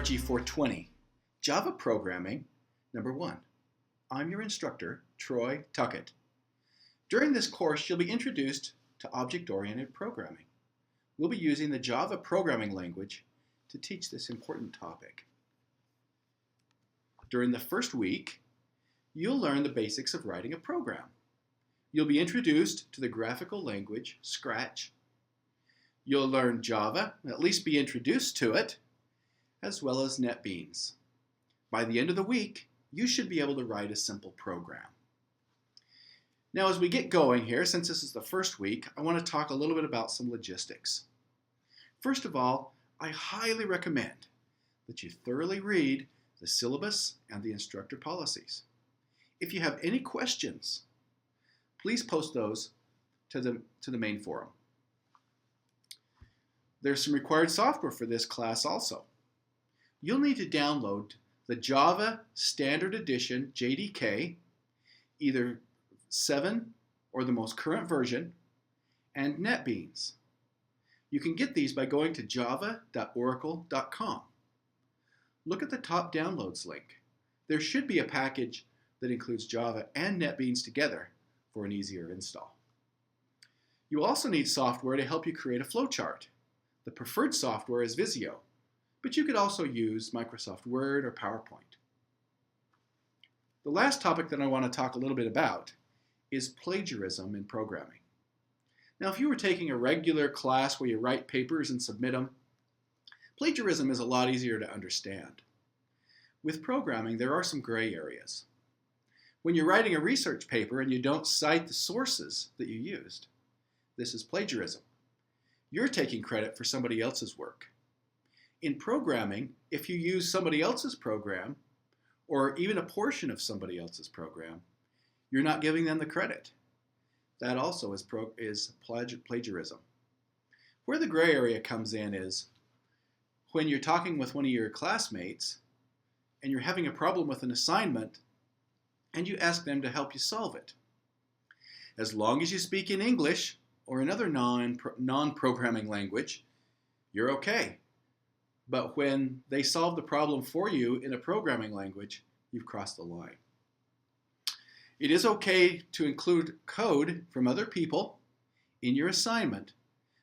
PRG420, Java Programming, number 1. I'm your instructor, Troy Tuckett. During this course, you'll be introduced to object-oriented programming. We'll be using the Java programming language to teach this important topic. During the first week, you'll learn the basics of writing a program. You'll be introduced to the graphical language, Scratch. You'll learn Java, at least be introduced to it, as well as NetBeans. By the end of the week, you should be able to write a simple program. Now, as we get going here, since this is the first week, I want to talk a little bit about some logistics. First of all, I highly recommend that you thoroughly read the syllabus and the instructor policies. If you have any questions, please post those to the main forum. There's some required software for this class also. You'll need to download the Java Standard Edition JDK, either 7 or the most current version, and NetBeans. You can get these by going to java.oracle.com. Look at the top downloads link. There should be a package that includes Java and NetBeans together for an easier install. You also need software to help you create a flowchart. The preferred software is Visio, but you could also use Microsoft Word or PowerPoint. The last topic that I want to talk a little bit about is plagiarism in programming. Now, if you were taking a regular class where you write papers and submit them, plagiarism is a lot easier to understand. With programming, there are some gray areas. When you're writing a research paper and you don't cite the sources that you used, this is plagiarism. You're taking credit for somebody else's work. In programming, if you use somebody else's program, or even a portion of somebody else's program, you're not giving them the credit. That also is plagiarism. Where the gray area comes in is when you're talking with one of your classmates and you're having a problem with an assignment and you ask them to help you solve it. As long as you speak in English or another non-programming language, you're okay. But when they solve the problem for you in a programming language, you've crossed the line. It is okay to include code from other people in your assignment,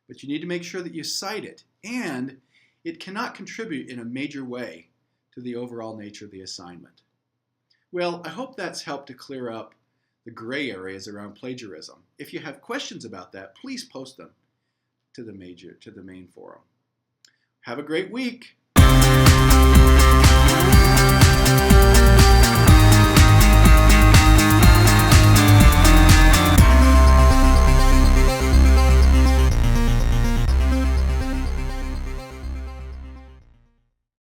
but you need to make sure that you cite it, and it cannot contribute in a major way to the overall nature of the assignment. Well, I hope that's helped to clear up the gray areas around plagiarism. If you have questions about that, please post them to the main forum. Have a great week.